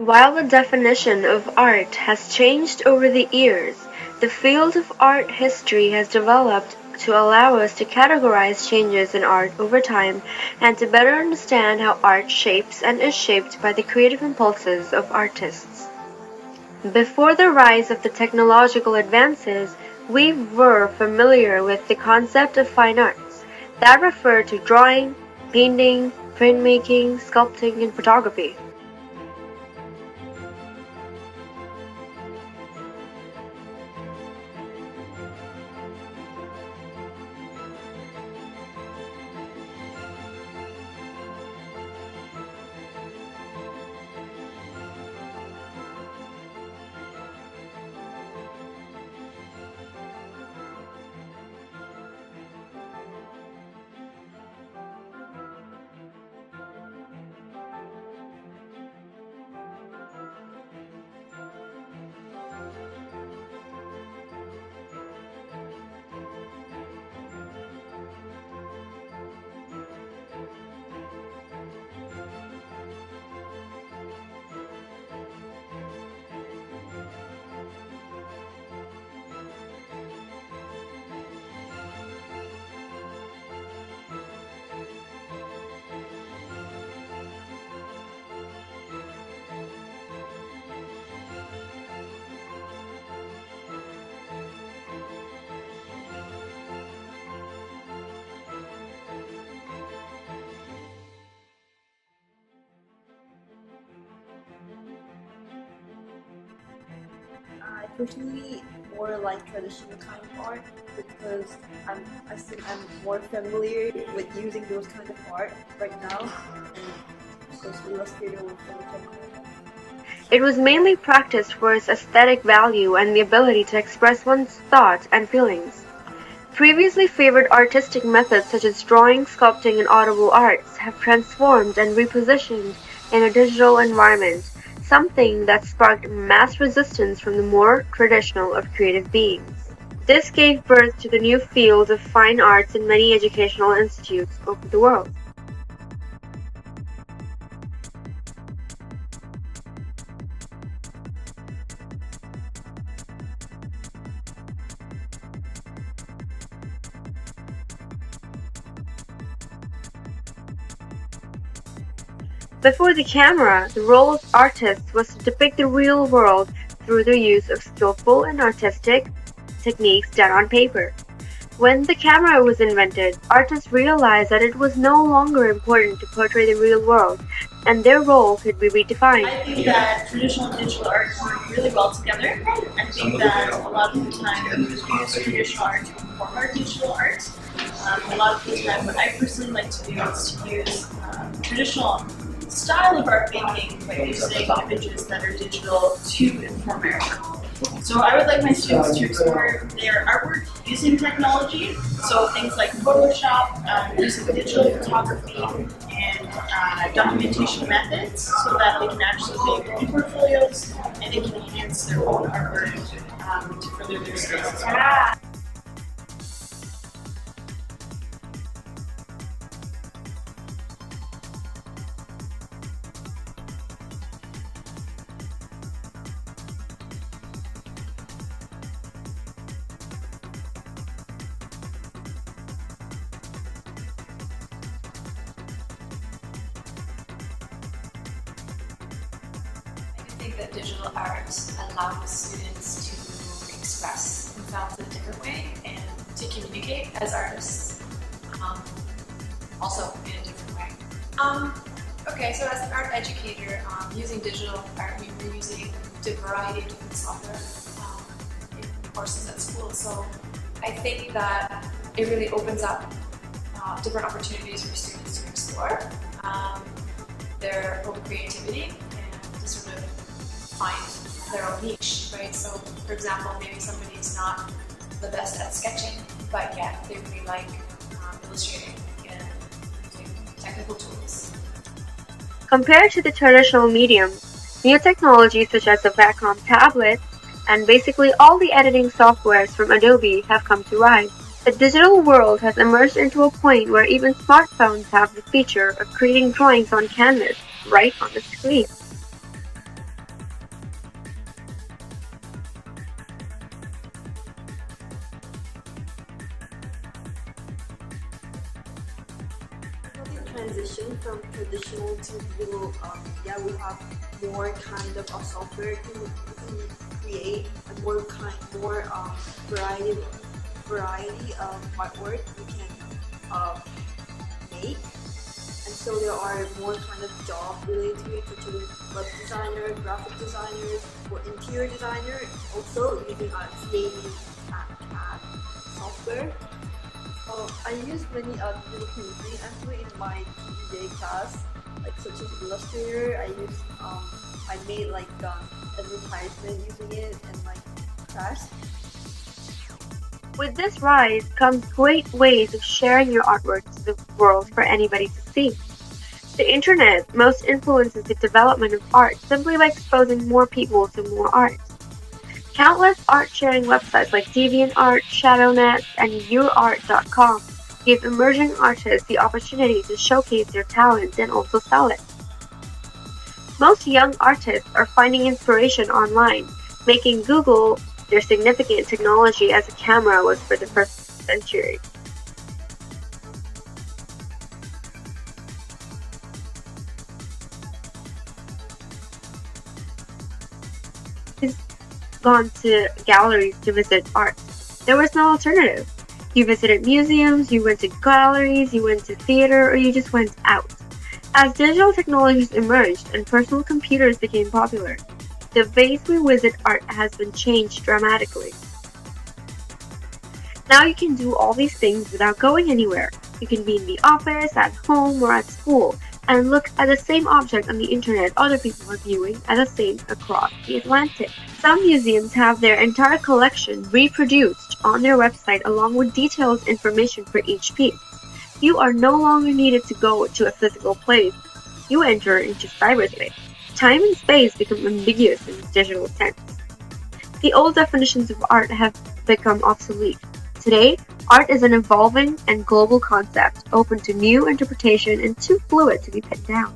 While the definition of art has changed over the years, the field of art history has developed to allow us to categorize changes in art over time and to better understand how art shapes and is shaped by the creative impulses of artists. Before the rise of the technological advances, we were familiar with the concept of fine arts that referred to drawing, painting, printmaking, sculpting, and photography. I personally more like traditional kind of art because I think I'm more familiar with using those kind of art right now and because Illustrator with Photoshop. It was mainly practiced for its aesthetic value and the ability to express one's thoughts and feelings. Previously favored artistic methods such as drawing, sculpting, and audible arts have transformed and repositioned in a digital environment, something that sparked mass resistance from the more traditional of creative beings. This gave birth to the new field of fine arts in many educational institutes over the world. Before the camera, the role of artists was to depict the real world through the use of skillful and artistic techniques done on paper. When the camera was invented, artists realized that it was no longer important to portray the real world, and their role could be redefined. I think that traditional and digital art work really well together. I think that a lot of the time we use traditional art to inform our digital art. A lot of the time what I personally like to do is to use traditional style of art making by using images that are digital to inform our art. So I would like my students to explore their artwork using technology, so things like Photoshop, using digital photography, and documentation methods, so that they can actually make portfolios and they can enhance their own artwork to further their skills as well. I think that digital art allows students to express themselves in a different way and to communicate as artists, also in a different way. Okay, so as an art educator, using digital art, we're using a variety of different software in courses at school. So I think that it really opens up different opportunities for students to explore their own creativity and to sort of find their own niche, right? So, for example, maybe somebody's not the best at sketching, but yet they really like illustrating and using technical tools. Compared to the traditional medium, new technologies such as the Wacom tablet and basically all the editing softwares from Adobe have come to rise. The digital world has emerged into a point where even smartphones have the feature of creating drawings on canvas right on the screen. transition from traditional to digital, we have more kind of software to create and more variety of artwork we can make. And so there are more kind of jobs related to it, such as web designer, graphic designer, or interior designer, also using CAD CAD software. I use many digital printing actually in my TJ class, like such as Illustrator. I made like advertisement using it and like class. With this rise comes great ways of sharing your artwork to the world for anybody to see. The internet most influences the development of art simply by exposing more people to more art. Countless art-sharing websites like DeviantArt, ShadowNet, and YourArt.com give emerging artists the opportunity to showcase their talents and also sell it. Most young artists are finding inspiration online, making Google their significant technology as a camera was for the first century. Gone to galleries to visit art. There was no alternative. You visited museums, you went to galleries, you went to theater, or you just went out. As digital technologies emerged and personal computers became popular, the ways we visit art has been changed dramatically. Now you can do all these things without going anywhere. You can be in the office, at home, or at school, and look at the same object on the internet other people are viewing at the same across the Atlantic. Some museums have their entire collection reproduced on their website along with detailed information for each piece. You are no longer needed to go to a physical place. You enter into cyberspace. Time and space become ambiguous in this digital sense. The old definitions of art have become obsolete. Today, art is an evolving and global concept, open to new interpretation and too fluid to be pinned down.